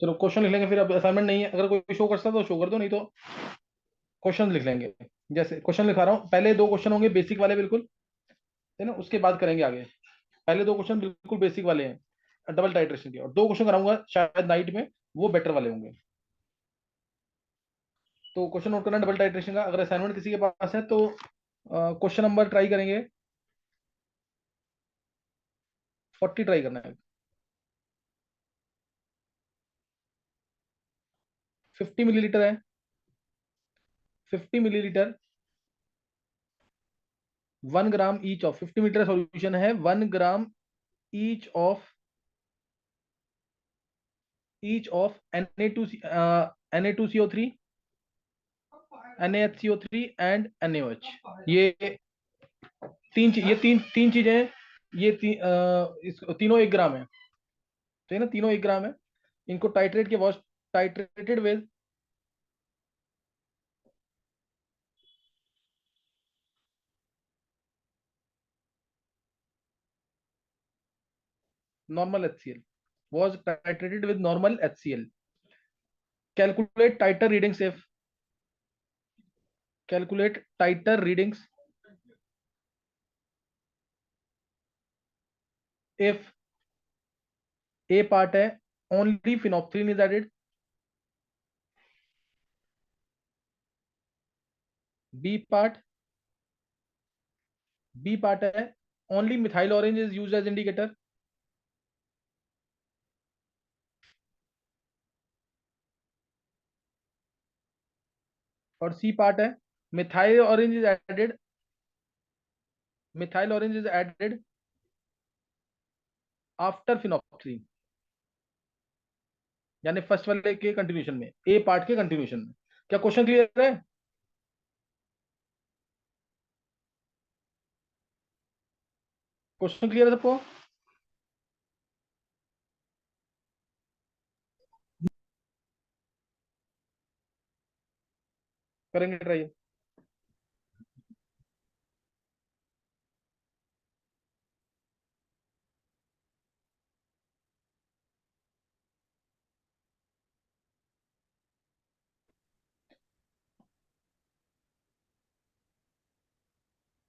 चलो क्वेश्चन लिख लेंगे फिर, अब असाइनमेंट नहीं है, अगर कोई शो कर सकता तो शो कर दो, नहीं तो क्वेश्चन लिख लेंगे। जैसे क्वेश्चन लिखा रहा हूँ, पहले दो क्वेश्चन होंगे बेसिक वाले बिल्कुल, है ना, उसके बाद करेंगे आगे। पहले दो क्वेश्चन बिल्कुल बेसिक वाले हैं डबल टाइट्रेशन के, और दो क्वेश्चन कराऊंगा शायद नाइट में, वो बेटर वाले होंगे। तो क्वेश्चन नोट करना डबल टाइट्रेशन का, अगर असाइनमेंट किसी के पास है तो क्वेश्चन नंबर ट्राई करेंगे 40 ट्राई करना है। 50 मिलीलीटर है, 50 millilitre, 1 gram each of 50 metre solution है, 1 gram each of Na2CO3, NaHCO3 and NaOH। ये ये तीन चीजें हैं, तीनों 1 ग्राम है, तो ये ना तीनों 1 ग्राम है। इनको टाइट्रेट के wash titrated with normal HCl, was titrated with normal HCl. Calculate titer readings if calculate titer readings if A part है only phenolphthalein is added, B part B part है only methyl orange is used as indicator, और C part है methyl orange is added, methyl orange is added after phenolphthalein, यानी first वाले के continuation में, ए part के continuation में। क्या क्वेश्चन क्लियर है? क्वेश्चन क्लियर है सबको? करेंगे ट्राई।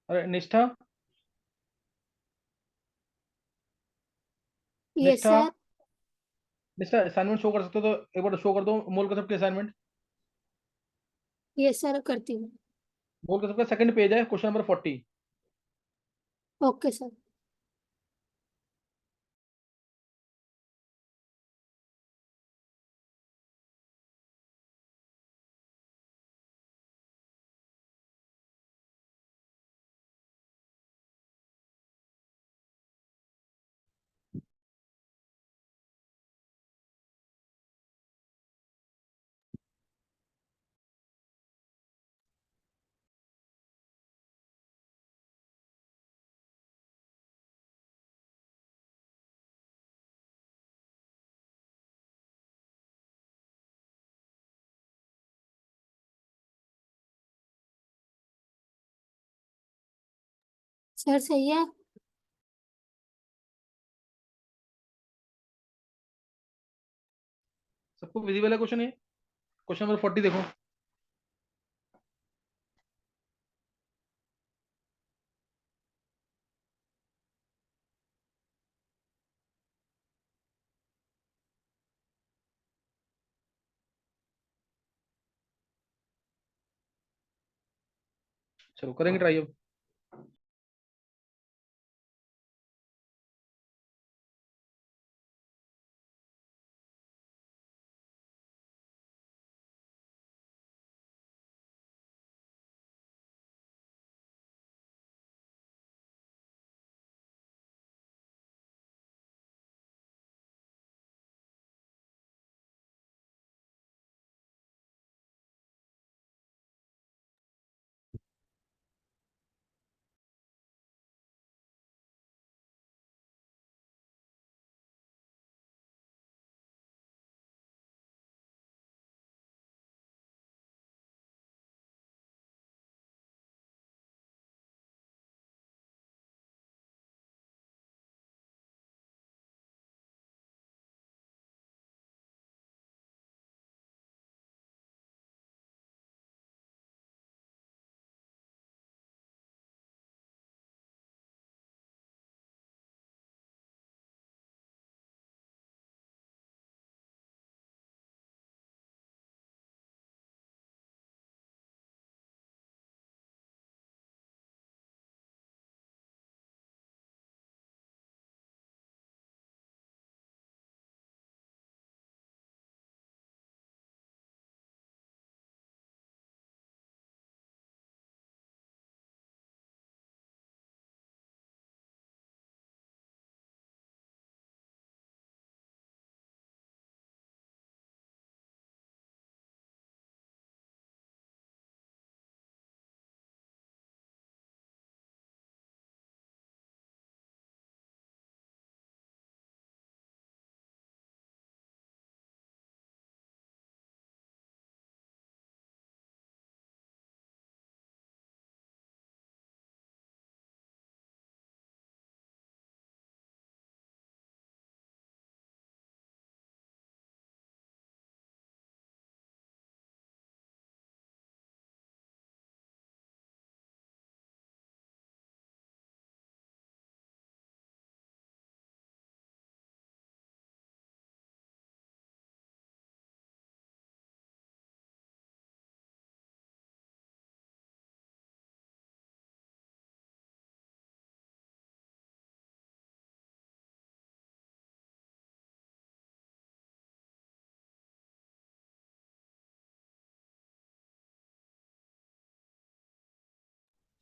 अरे निष्ठा, यस निष्ठा, सर। निष्ठा असाइनमेंट शो कर सकते हो तो एक बार शो कर दो, मोल का सबके असाइनमेंट। यस सर, करती हूँ। मोल का सबका सेकंड पेज है, question number 40। Okay sir. Sir सही है। सबको विजिबल है क्वेश्चन ये? क्वेश्चन नंबर 40 देखो। चलो करेंगे ट्राई अब।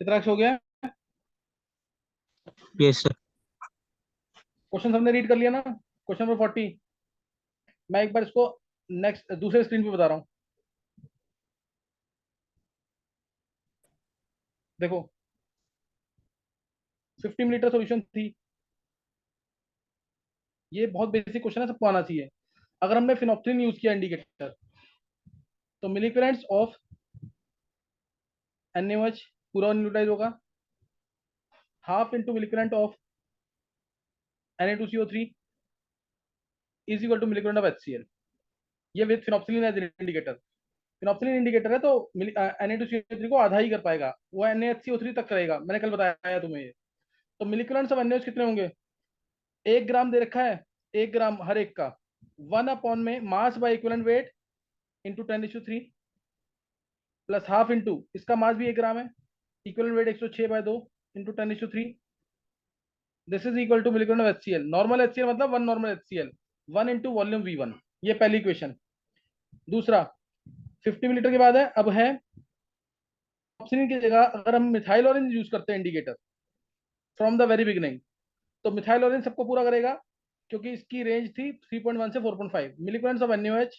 चित्राक्ष हो गया? Yes sir. क्वेश्चन हमने रीड कर लिया ना, क्वेश्चन नंबर 40। मैं एक बार इसको नेक्स्ट दूसरे स्क्रीन पे बता रहा हूँ, देखो। 50 मीटर सॉल्यूशन थी, ये बहुत बेसिक क्वेश्चन है, सबको आना चाहिए। अगर हमने फिनोप्सिलिन यूज किया इंडिकेटर, तो मिलीक्रेंट्स ऑफ NaOH पूरा न्यूट्रलाइज होगा, half into milliequivalent of Na2CO3 is equal to milliequivalent of HCl। ये with phenolphthalein as indicator. Phenolphthalein indicator है तो Na2CO3 को आधा ही कर पाएगा, वो NaHCO3 तक करेगा, मैंने कल बताया तुम्हें ये। तो मिलीक्रेंट्स ऑफ NaOH कितने होंगे? 1 ग्राम दे रखा है, 1 ग्राम हर एक का, 1 अपॉन में mass by equivalent weight into 10⁻³ plus half into इसका मास भी 1 ग्राम है, equivalent weight 106/2 into 10⁻³। This is equal to milligram of HCl। Normal HCl मतलब 1 normal HCl, 1 into volume V1। ये पहली इक्वेशन। दूसरा 50 मिलीलीटर के बाद है, अब है ऑक्सीजन की जगह अगर हम मिथाइल ऑरेंज यूज करते हैं indicator from the very beginning, तो मिथाइल ऑरेंज सबको पूरा करेगा, क्योंकि इसकी रेंज थी 3.1 से 4.5 milligram of NaOH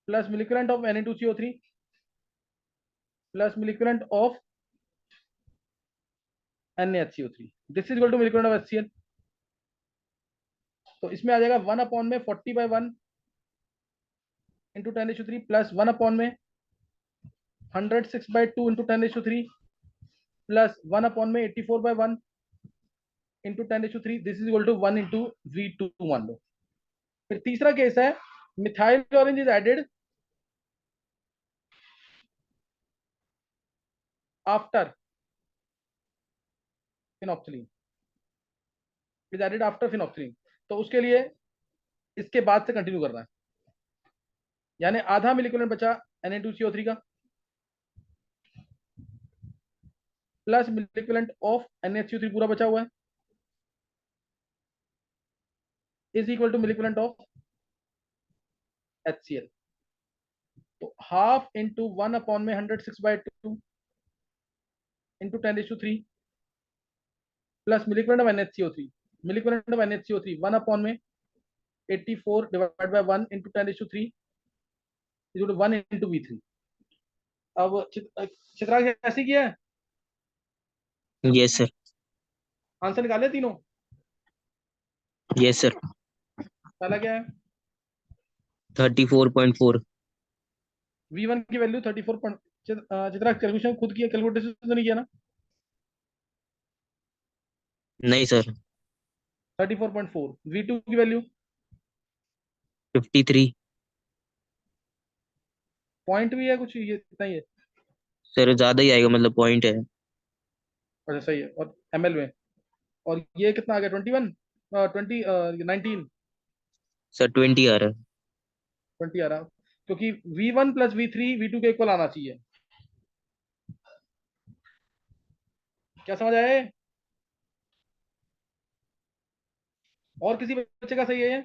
plus milligram of Na2CO3 plus milligram of NaHCO3। This is equal to milligram of HCl। तो इसमें आ जाएगा 1 अपॉन में 40/1 इंटू 10⁻³ प्लस 1 अपॉन में 106/2 इंटू 10⁻³ प्लस 1 अपॉन में 84/1 into 10⁻³। This is equal to 1 into V2 मान लो। फिर तीसरा केस है, methyl orange is added after phenolphthalein, is added after phenolphthalein. तो उसके लिए इसके बाद से कंटिन्यू करना है, यानी आधा मिलीक्यूलेंट बचा Na2CO3 का प्लस मिलीक्यूलेंट ऑफ NaHCO3 पूरा बचा हुआ है is equal to milliequivalent of HCl। तो हाफ इंटू 1 अपॉन में 106/2 into 10⁻³ plus milliequivalent of NaCO3, milliequivalent of NaCO3 1 upon में 84 divide by 1 into 10⁻³ is 1 into V3। अब चित्रांश ऐसे किया है, यस सर। आंसर निकाले तीनों। Yes sir. पहला क्या है? 34.4। V1 की वैल्यू 34 पॉइंट। चित्रांश कैलकुलेशन खुद किया, कैलकुलेशन तो नहीं किया ना? नहीं सर। 34.4। V2 की वैल्यू 53। पॉइंट भी है कुछ, ये इतना ही है? सर ज्यादा ही आएगा, मतलब पॉइंट है। अच्छा सही है। और ML में, और ये कितना आ गया? 21, 19, सर 20 आ रहा है। 20 आ रहा, क्योंकि V1 प्लस V3 V2 के इक्वल आना चाहिए। क्या समझ आए? और किसी बच्चे का सही है ये?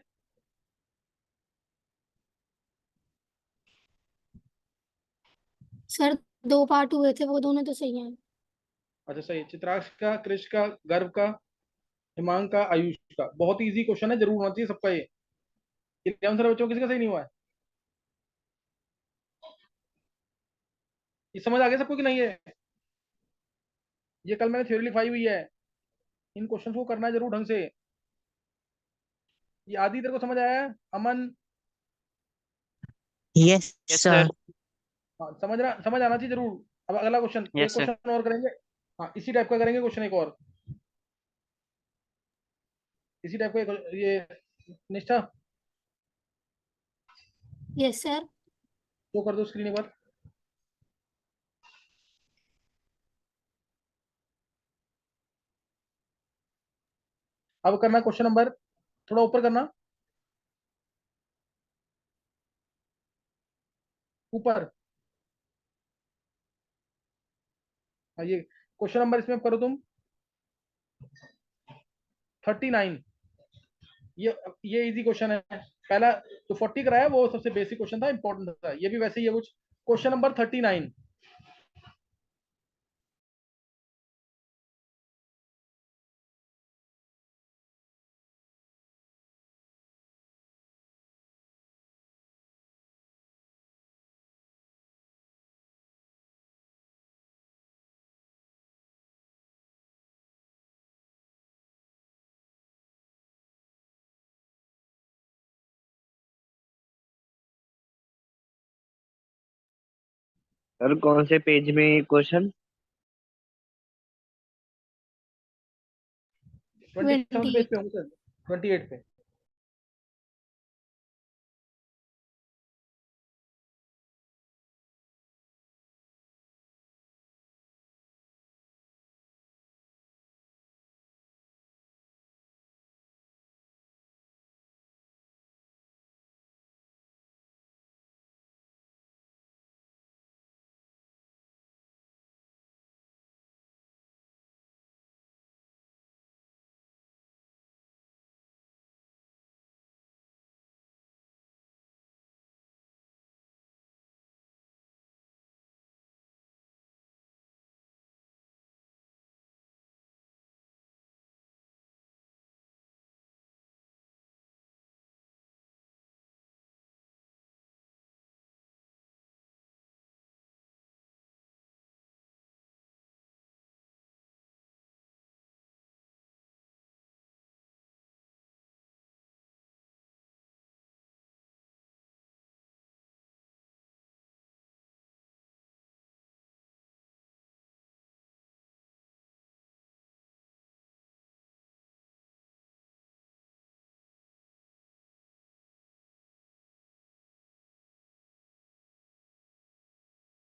सर 2 पार्ट हुए थे, वो दोनों तो सही हैं। अच्छा सही है। चित्राक्ष का, कृष का, गर्भ का, हिमांग का, आयुष का। बहुत इजी क्वेश्चन है, जरूर होना चाहिए सबका ये। 11 बच्चों किसी का सही नहीं हुआ है? ये समझ आ गया सबको कि नहीं है? ये कल मैंने थ्योरी लिखाई हुई है, इन क्वेश्चन को करना है जरूर ढंग से। ये आदि तेरे को समझ आया है? Aman? Yes yes sir. Sir. हाँ, समझ आना चाहिए जरूर। अब अगला क्वेश्चन, एक यस सर। क्वेश्चन और करेंगे। हाँ, इसी टाइप का करेंगे क्वेश्चन एक और, इसी टाइप का ये निष्ठा यस सर। तो कर दो स्क्रीन एक बार। अब करना क्वेश्चन नंबर, थोड़ा ऊपर करना, ऊपर। हाँ, ये क्वेश्चन नंबर इसमें करो तुम 39। ये इजी क्वेश्चन है। पहला जो 40 कराया वो सबसे बेसिक क्वेश्चन था, इंपॉर्टेंट था। ये भी वैसे ही है कुछ। Question number 39। सर कौन से पेज में क्वेश्चन? 27 पेज 28। पे होंगे सर, 28 पे।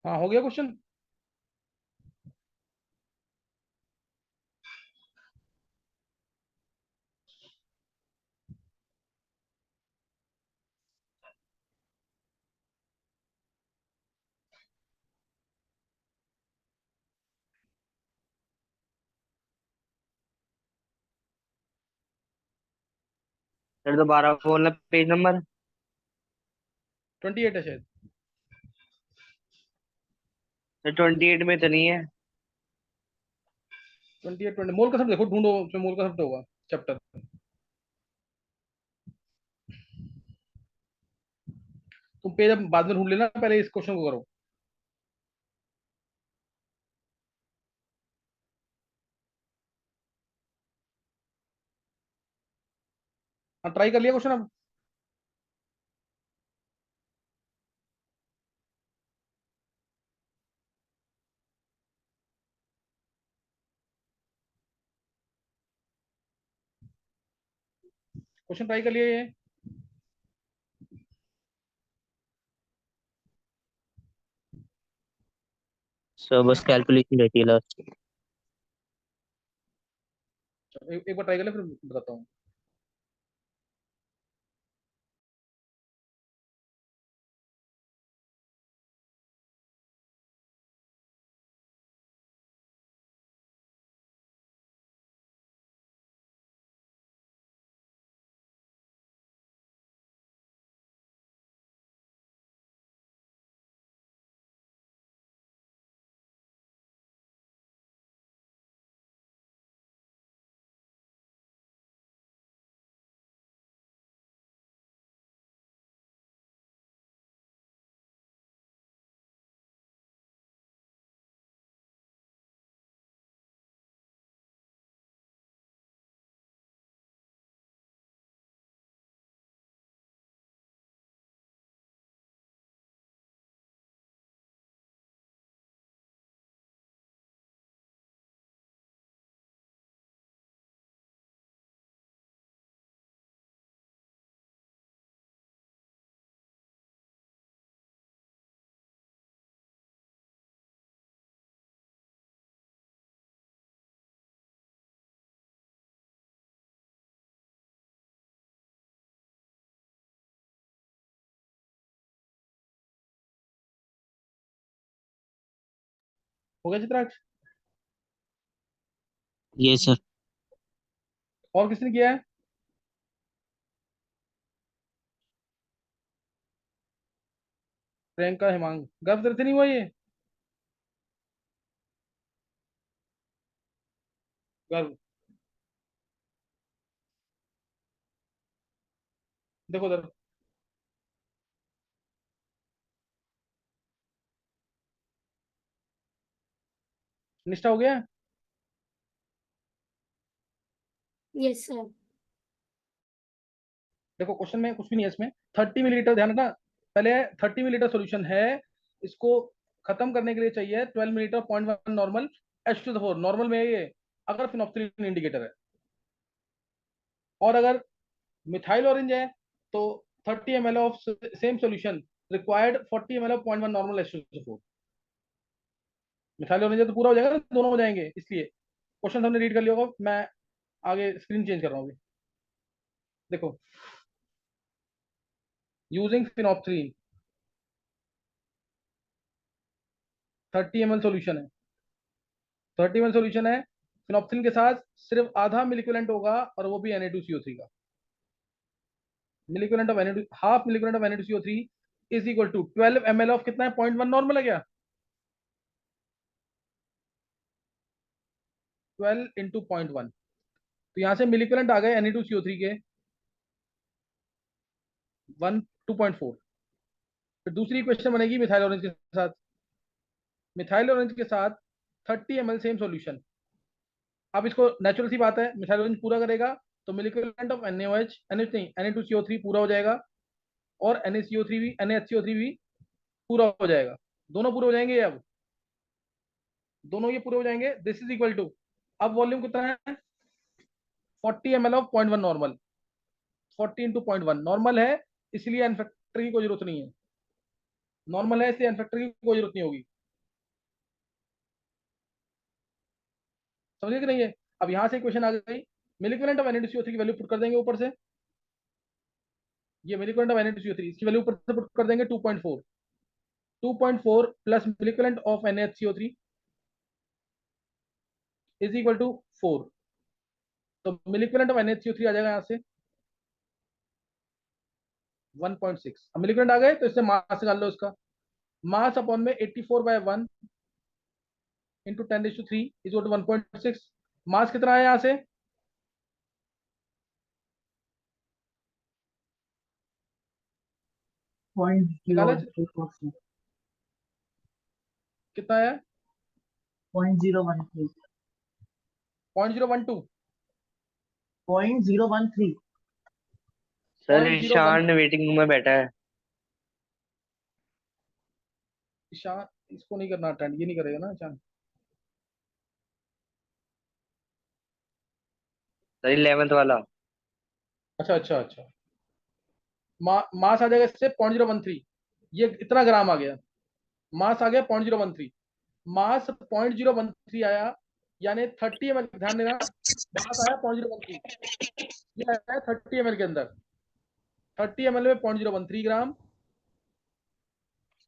हाँ, हो गया क्वेश्चन। सर दोबारा बोलना पेज नंबर। 28 है शायद। सर 28 में तो नहीं है। 28 20 मोल का शब्द देखो, ढूंढो उसमें मोल का शब्द होगा चैप्टर। तुम पेज अब बाद में ढूंढ लेना, पहले इस क्वेश्चन को करो। हाँ, ट्राई कर लिया क्वेश्चन अब। क्वेश्चन ट्राई कर लिया ये। सर बस कैलकुलेशन रहती है लास्ट। एक बार ट्राई कर ले, फिर बताता हूँ। हो गया चित्राक्ष? ये सर। और किसने किया है? प्रियंका, हिमांग, गर्भ तेरे से नहीं हुआ ये? गर्भ, देखो उधर। निष्ठा हो गया? Yes sir. देखो क्वेश्चन में कुछ भी नहीं है इसमें। 30 मिलीलीटर, ध्यान रखना। पहले 30 मिलीलीटर सॉल्यूशन है, इसको खत्म करने के लिए चाहिए 12 minute of 0.1 normal H2O4। Normal में है ये अगर फिनोप्थलीन इंडिकेटर है, और अगर मिथाइल ऑरेंज है तो 30 ml of same solution required 40 ml of 0.1 normal H2O4। Methyl orange है तो पूरा हो जाएगा ना, दोनों हो जाएंगे। इसलिए क्वेश्चन हमने रीड कर लिया होगा। मैं आगे स्क्रीन चेंज कर रहा हूँ अभी। देखो, यूजिंग फिनोप्थलीन 30 ml सॉल्यूशन है, 30 ml सॉल्यूशन है, फिनोप्थलीन के साथ सिर्फ आधा मिलिक्विलेंट होगा और वो भी Na2CO3 का। Milliequivalent of Na2, half milliequivalent of Na2CO3 is equal to 12 ml of कितना है, 0.1 नॉर्मल है क्या, 12 इंटू 0.1। तो यहाँ से मिलिक्विलेंट आ गए Na2CO3 के 2.4। फिर दूसरी क्वेश्चन बनेगी मिथाइल ऑरेंज के साथ। मिथाइल ऑरेंज के साथ 30 ml सेम सॉल्यूशन। अब इसको नेचुरल सी बात है, मिथाइल ऑरेंज पूरा करेगा तो मिलिक्विलेंट ऑफ NaOH NH नहीं Na2CO3 पूरा हो जाएगा, और NaCO3 भी NaHCO3 भी पूरा हो जाएगा। दोनों पूरे हो जाएंगे। अब दोनों ये पूरे हो जाएंगे। दिस इज इक्वल टू, अब वॉल्यूम कितना है, 40 ml of 0.1 normal. 40 into 0.1 normal है, इसलिए एन फैक्टर की कोई जरूरत नहीं है। नॉर्मल है इसलिए एन फैक्टर की कोई जरूरत नहीं होगी। समझे कि नहीं है। अब यहां से क्वेश्चन आ गई, मिलिक्विलेंट ऑफ Na2CO3 की वैल्यू पुट कर देंगे ऊपर से। ये मिलिक्विलेंट ऑफ Na2CO3 इसकी वैल्यू ऊपर से पुट कर देंगे 2.4। 2.4 plus milliequivalent of NaHCO3 is equal to 4। तो मिलिक्विलेंट ऑफ NaHCO3 आ जाएगा यहाँ से 1.6। अब मिलिक्विलेंट आ गए तो इससे मास निकाल लो इसका। मास अपॉन में 84/1 इंटू 10⁻³ इज इक्वल टू 1.6। मास कितना है यहाँ से, निकाला, कितना है, 0.013 0.012 0.013 सर 0.01। ईशान वेटिंग रूम में बैठा है। ईशान, इसको नहीं करना अटेंड, ये नहीं करेगा ना ईशान। सर 11th वाला। अच्छा अच्छा अच्छा। मास आ जाएगा इससे 0.013। ये इतना ग्राम आ गया, मास आ गया 0.013। मास 0.013 आया, यानी 30 ml, ध्यान देना, मास आया 0.013, ये आया 30 ml के अंदर। 30 ml में 0.013 ग्राम।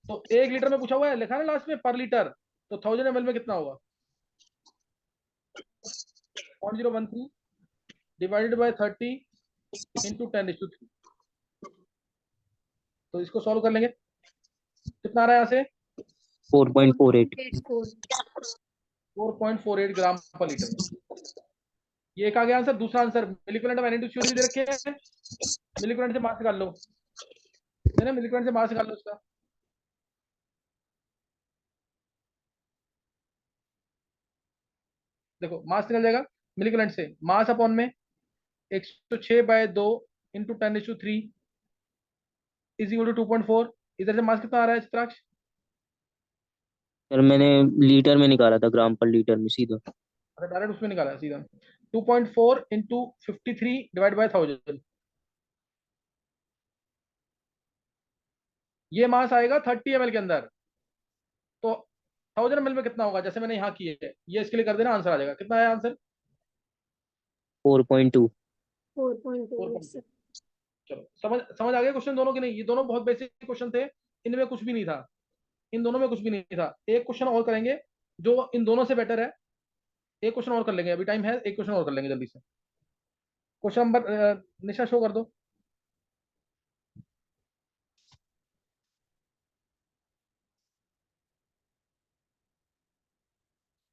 तो 1 लीटर में पूछा हुआ है, लिखा ना लास्ट में पर लीटर, तो 1000 ml में कितना होगा, 0.013 डिवाइडेड बाय 30 इंटू 10⁻³। तो इसको सॉल्व कर लेंगे, कितना आ रहा है यहाँ से, 4.48। 4.48 ग्राम पर लीटर। ये एक आ गया आंसर। दूसरा आंसर, मिलिक्विलेंट ऑफ Na2CO3 दे रखे हैं, मिलिक्विलेंट से मास निकाल लो, है ना, मिलिक्विलेंट से मास निकाल लो इसका। देखो मास निकल जाएगा मिलिक्विलेंट से, मास अपॉन में 106/2 इंटू 10⁻³ इज इक्वल टू 2.4। इधर से मास कितना आ रहा है चित्राक्ष, सर मैंने लीटर में निकाला था, ग्राम पर लीटर में सीधा। अरे डायरेक्ट उसमें निकाला है सीधा। 2.4 इंटू 53 डिवाइड बाय 1000। ये मास आएगा 30 ml के अंदर। तो 1000 ml में कितना होगा, जैसे मैंने यहाँ किए है, ये इसके लिए कर देना, आंसर आ जाएगा। कितना है आंसर, 4.2। 4.2। चलो समझ समझ आ गया क्वेश्चन दोनों के नहीं। ये दोनों बहुत बेसिक क्वेश्चन थे, इनमें कुछ भी नहीं था, इन दोनों में कुछ भी नहीं था। एक क्वेश्चन और करेंगे जो इन दोनों से बेटर है। एक क्वेश्चन और कर लेंगे, अभी टाइम है, एक क्वेश्चन और कर लेंगे जल्दी से। क्वेश्चन नंबर निशा शो कर दो।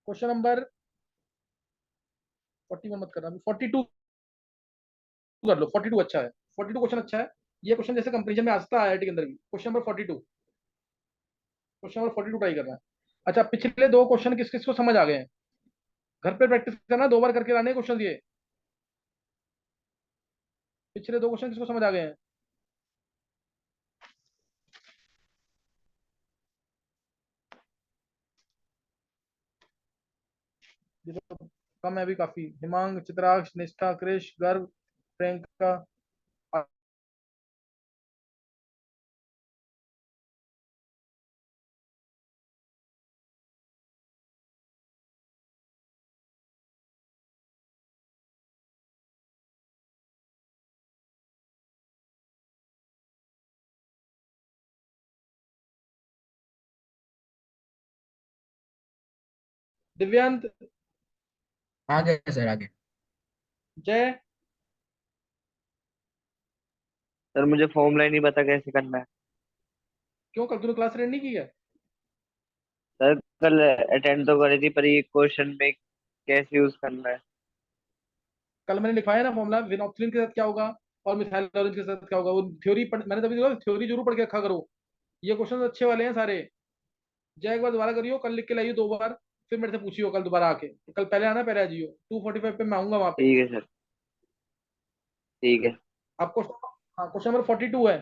क्वेश्चन नंबर 41 मत करना, 42 कर लो। 42 अच्छा है, 42 क्वेश्चन अच्छा है। ये क्वेश्चन जैसे कंपेरिजन में आ सकता है IIT के अंदर भी। Question number 42, question number 42 try करना है। अच्छा, पिछले दो क्वेश्चन किस किस को समझ आ गए हैं, घर पे प्रैक्टिस करना, 2 बार करके लाने क्वेश्चन ये। पिछले दो क्वेश्चन किसको समझ आ गए हैं, कम है अभी काफी। हिमांग, चित्राक्ष, निष्ठा, कृष, गर्ग, प्रियंका। दिव्यांत, आ गया सर, आ गया। जय। सर मुझे फॉर्मूला ही नहीं पता कैसे करना है। क्यों, कल तूने क्लास अटेंड नहीं की है? सर कल अटेंड तो करी थी, पर ये क्वेश्चन में कैसे यूज करना है। कल मैंने लिखवाया ना फॉर्मूला, विनॉक्सिलिन के साथ क्या होगा और मिथाइल ऑरेंज के साथ क्या होगा। वो थ्योरी मैंने तभी बोला थ्योरी जरूर पढ़ के रखा करो। ये क्वेश्चन अच्छे वाले हैं सारे। जय, एक बार दोबारा करियो, कल लिख के लाइयो 2 बार, फिर मेरे से पूछियो कल दोबारा आके। कल पहले आना, पहले आ जाइयो, 2:45 पे मैं आऊंगा वहां पे। ठीक है सर, ठीक है। आप क्वेश्चन, हाँ, क्वेश्चन नंबर 42 है।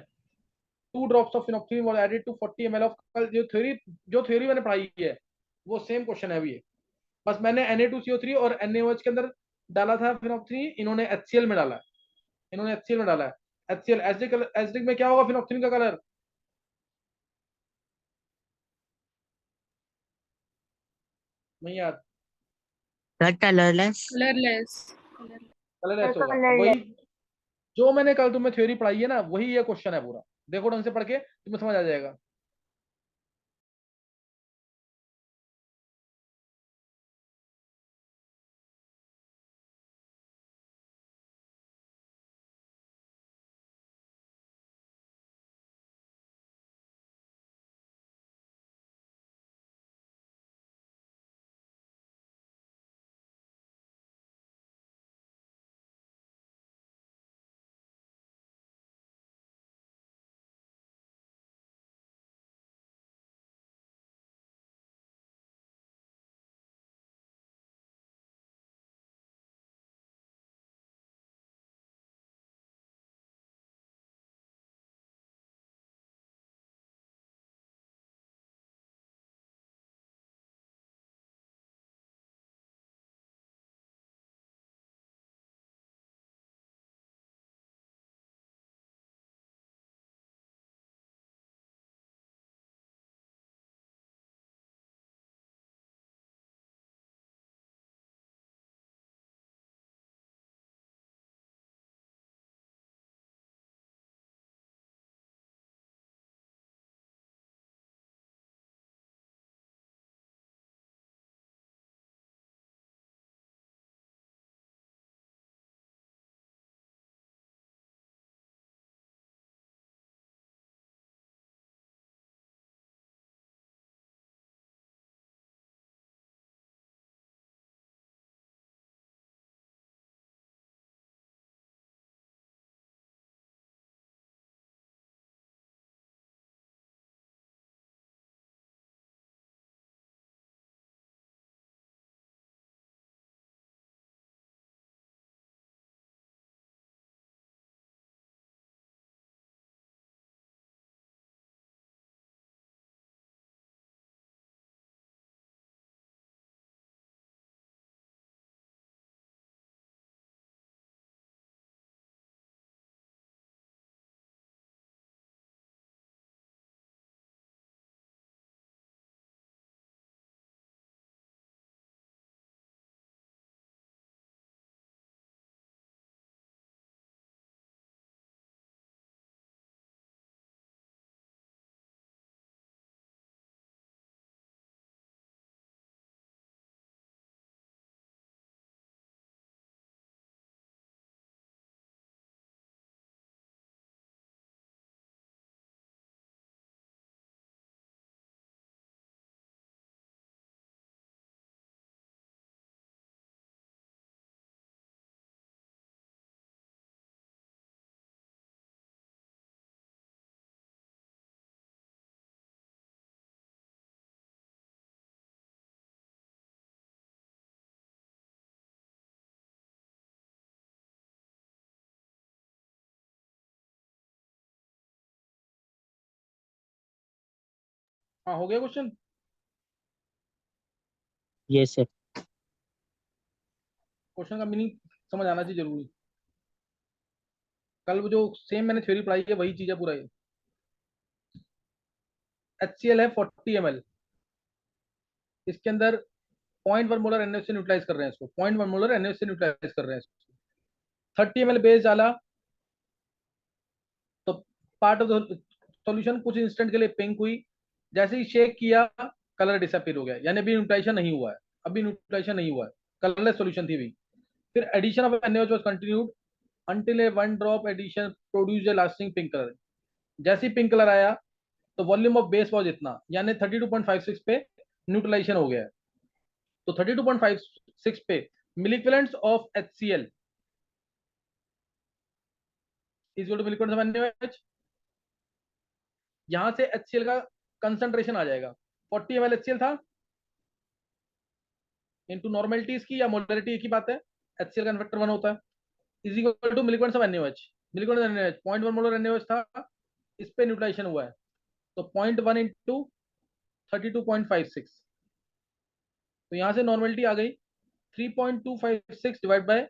2 drops of phenolphthalein were added to 40 ml of, कल जो थ्योरी मैंने पढ़ाई है वो सेम क्वेश्चन है अभी ये। बस मैंने Na2CO3 और NaOH के अंदर डाला था फिनोक्सिलिन, इन्होंने HCl में डाला है। इन्होंने HCl में डाला है। HCl एसिडिक, एसिडिक में क्या होगा फिनोक्सिलिन का कलर? नहीं यार, सर कलरलेस। कलरलेस। कलरलेस होगा। वही जो मैंने कल तुम्हें थ्योरी पढ़ाई है ना, वही ये क्वेश्चन है पूरा। देखो ढंग से पढ़ के तुम्हें समझ आ जाएगा। हाँ, हो गया क्वेश्चन। Yes sir. क्वेश्चन का मीनिंग समझ आना चाहिए जरूरी। कल वो जो सेम मैंने थ्योरी पढ़ाई है वही चीज है पूरा ये। HCl है 40 ml, इसके अंदर 0.1 मोलर NaOH से न्यूट्रलाइज कर रहे हैं इसको, 0.1 मोलर NaOH से न्यूट्रलाइज कर रहे हैं इसको। 30 ml बेस डाला तो पार्ट ऑफ द सॉल्यूशन कुछ इंस्टेंट के लिए पिंक हुई, जैसे ही शेक किया कलर डिसअपीयर हो गया, यानी अभी न्यूट्रलाइजेशन नहीं हुआ है, अभी न्यूट्रलाइजेशन नहीं हुआ है, कलरलेस सॉल्यूशन थी भी। फिर addition of NaOH was continued until a one drop addition produced a lasting pink color। जैसे ही पिंक कलर आया तो वॉल्यूम ऑफ बेस वॉज इतना, यानी 32.56 पे न्यूट्रलाइजेशन हो गया है। तो 32.56 पे milliequivalents of HCl is equal to milliequivalents of NaOH। यहां से HCl का कंसंट्रेशन आ जाएगा, 40 ml HCl था इनटू नॉर्मेलिटी इसकी या मोलरिटी एक ही बात है, HCl का फैक्टर 1 होता है, is equal to milliequivalents of NaOH। Milliequivalents of NaOH 0.1 molar NaOH था, इस पे न्यूट्रलाइजेशन हुआ है, तो 0.1 इंटू 32.56, तो यहां से नॉर्मेलिटी आ गई 3.256 डिवाइड बाय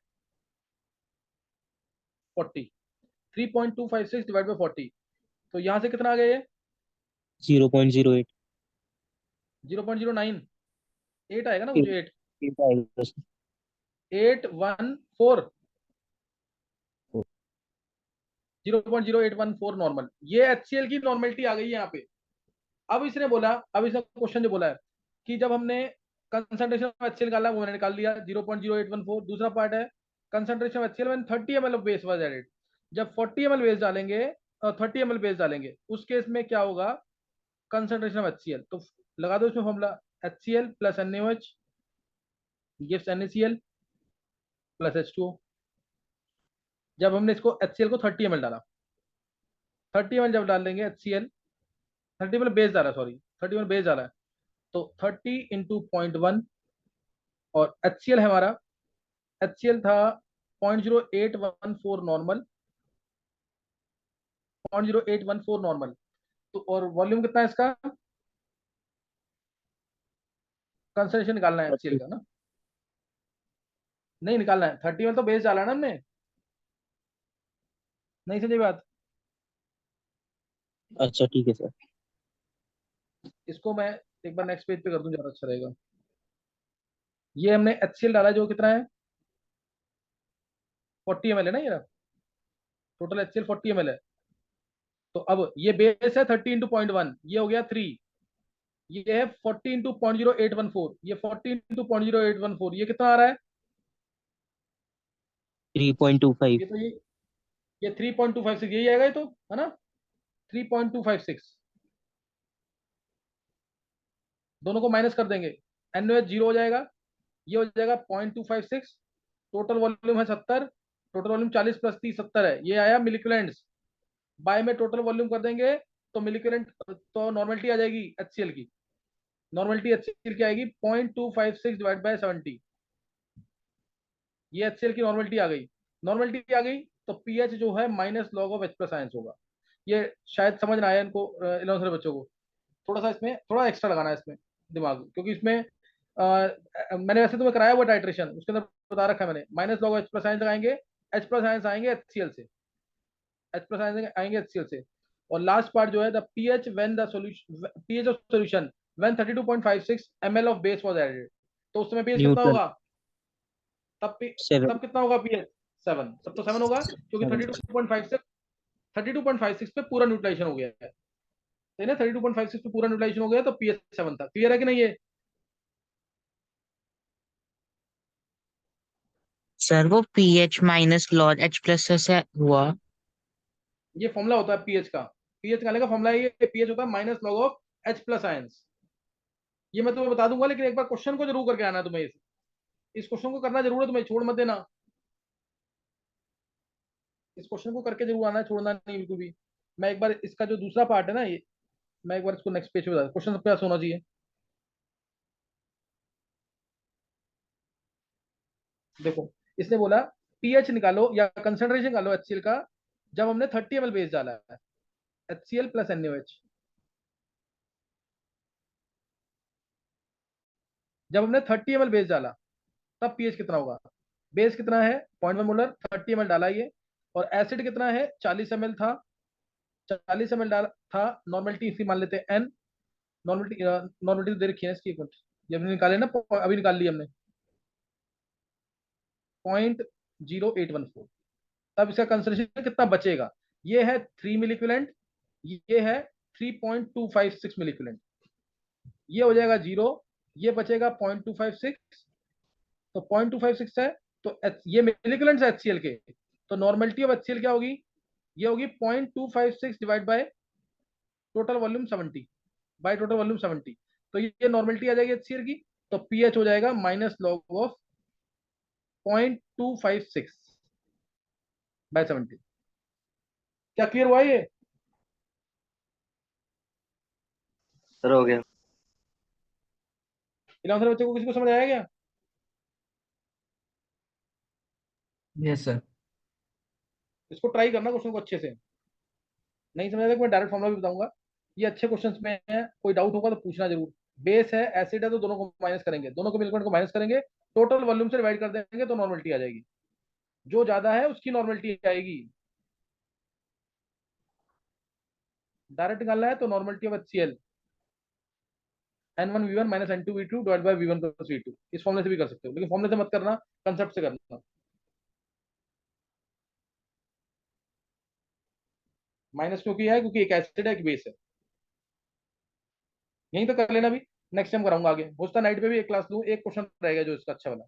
40, 3.256 डिवाइड बाय 40, तो यहां से कितना आ गया ये 0.08। 0.09, 8 आएगा ना कुछ, 8 आएगा सर। 814, 0.0814 नॉर्मल, ये HCl की नॉर्मेलिटी आ गई है यहाँ पे। अब इसने बोला, अब इसने क्वेश्चन जो बोला है कि जब हमने कंसंट्रेशन ऑफ HCl निकाला वो मैंने निकाल लिया 0.0814। दूसरा पार्ट है concentration of HCl when 30 ml of base was added. जब 40 ml बेस डालेंगे, 30 ml बेस डालेंगे, उस केस में क्या होगा, कंसंट्रेशन ऑफ HCl, तो लगा दो इसमें formula, HCl plus NaOH gives NaCl plus H2O। जब हमने इसको HCl को 30 ml डाला, 30 ml जब डाल देंगे HCl, 30 ml बेस डाला, सॉरी 30 ml बेस डाला है, तो 30 इंटू 0.1, और HCl है हमारा, HCl था 0.0814 नॉर्मल, 0.0814 नॉर्मल, तो और वॉल्यूम कितना है इसका, कंसंट्रेशन निकालना है HCl का ना, नहीं निकालना है, 30 में तो बेस डाला ना हमने, नहीं समझी बात। अच्छा ठीक है सर। इसको मैं एक बार नेक्स्ट पेज पे कर दूं, ज्यादा अच्छा रहेगा। ये हमने HCl डाला जो कितना है 40 ml है ना, ये टोटल HCl 40 ml है, तो अब ये बेस है 30 इंटू 0.1, ये हो गया 3, ये है 40 इंटू 0.0814, ये 40 इंटू 0.0814, ये कितना आ रहा है, 3.25। ये तो ये 3.256 यही आएगा, ये तो है ना, 3.256, दोनों को माइनस कर देंगे, NaOH जीरो हो जाएगा, ये हो जाएगा 0.256, टोटल वॉल्यूम है 70, टोटल वॉल्यूम 40 प्लस 30 70 है, ये आया मिलिक्विलेंट्स, बाय में टोटल वॉल्यूम कर देंगे तो मिलिक्विलेंट, तो नॉर्मलिटी आ जाएगी HCl की, नॉर्मलिटी HCl की आएगी 0.256 डिवाइड बाय 70, ये HCl की नॉर्मलिटी आ गई। नॉर्मलिटी आ गई तो पीएच जो है minus log of H+ ions होगा। ये शायद समझ ना आया इनको 11th बच्चों को, थोड़ा सा इसमें थोड़ा एक्स्ट्रा लगाना है इसमें दिमाग, क्योंकि इसमें मैंने वैसे तुम्हें कराया हुआ टाइट्रेशन, उसके अंदर बता रखा है मैंने, minus log of H+ ions लगाएंगे, H+ आयंस आएंगे HCl से, H+ आयंस आएंगे HCl से, और लास्ट पार्ट जो है the pH when the solution, pH of solution when 32.56 ml of base was added, तो उस समय पीएच कितना न्यूट्रल होगा, तब 7। तब कितना होगा पीएच 7, तब तो 7 होगा, क्योंकि 32.56 पे पूरा न्यूट्रलाइजेशन हो गया है, है ना, 32.56 पे पूरा न्यूट्रलाइजेशन हो गया तो पीएच 7 था। क्लियर है कि नहीं ये, सर वो pH minus log H plus से हुआ। ये फॉर्मूला होता है पीएच का, पीएच का का फॉर्मूला है ये, पीएच होता है minus log of H+ ions, ये मैं तुम्हें बता दूंगा, लेकिन एक बार क्वेश्चन को जरूर करके आना तुम्हें, इस क्वेश्चन को करना जरूर है तुम्हें, छोड़ मत देना, इस क्वेश्चन को करके जरूर आना है, छोड़ना नहीं बिल्कुल भी। मैं एक बार इसका जो दूसरा पार्ट है ना ये, मैं एक बार इसको नेक्स्ट पेज पे बता, क्वेश्चन सबके पास होना चाहिए। देखो इसने बोला पीएच निकालो या कंसंट्रेशन निकालो HCl का जब हमने 30 ml बेस डाला है, HCl प्लस NaOH, जब हमने 30 ml बेस डाला तब पीएच कितना होगा, बेस कितना है 0.1 मोलर, 30 ml डाला ये, और एसिड कितना है 40 ml था, 40 ml डाला था, नॉर्मलिटी इसकी मान लेते हैं n, नॉर्मलिटी नॉर्मलिटी तो दे रखी है इसकी, एक मिनट, ये हमने निकाले ना, अभी निकाल ली हमने 0.0814। तब इसका कंसंट्रेशन कितना बचेगा, ये है 3 मिलीक्विलेंट, ये है 3.256 मिलीक्विलेंट, ये हो जाएगा 0, ये बचेगा 0.256, तो 0.256 है, तो ये मिलीक्विलेंट है HCl के, तो नॉर्मलिटी ऑफ HCl क्या होगी, ये होगी 0.256 divide by total volume 70, by total volume 70, तो ये नॉर्मलिटी आ जाएगी HCl की, तो पीएच हो जाएगा माइनस लॉग ऑफ 0.256 बाय 70। क्या क्लियर हुआ ये? सर हो गया। इलेवन बच्चों को किसी को समझ आया क्या? Yes sir. इसको ट्राई करना क्वेश्चन को अच्छे से, नहीं समझ आएगा मैं डायरेक्ट फॉर्मुला भी बताऊंगा, ये अच्छे क्वेश्चंस में है, कोई डाउट होगा तो पूछना जरूर। बेस है, एसिड है, तो दोनों को माइनस करेंगे, दोनों को मिलकर को माइनस करेंगे, टोटल वॉल्यूम से डिवाइड कर देंगे तो नॉर्मलिटी आ जाएगी, जो ज्यादा है उसकी नॉर्मलिटी आएगी। डायरेक्ट निकालना है तो normality of HCl N1V1 minus N2V2 divide by V1 plus V2, इस फॉर्मुले से भी कर सकते हो, लेकिन फॉर्मुले से मत करना, कंसेप्ट से करना। माइनस क्यों किया है, क्योंकि एक एसिड है एक बेस है, यहीं तो कर लेना भी, नेक्स्ट टाइम कराऊंगा आगे, हो सकता नाइट पे भी एक क्लास लूं, एक क्वेश्चन रहेगा जो इसका अच्छा वाला।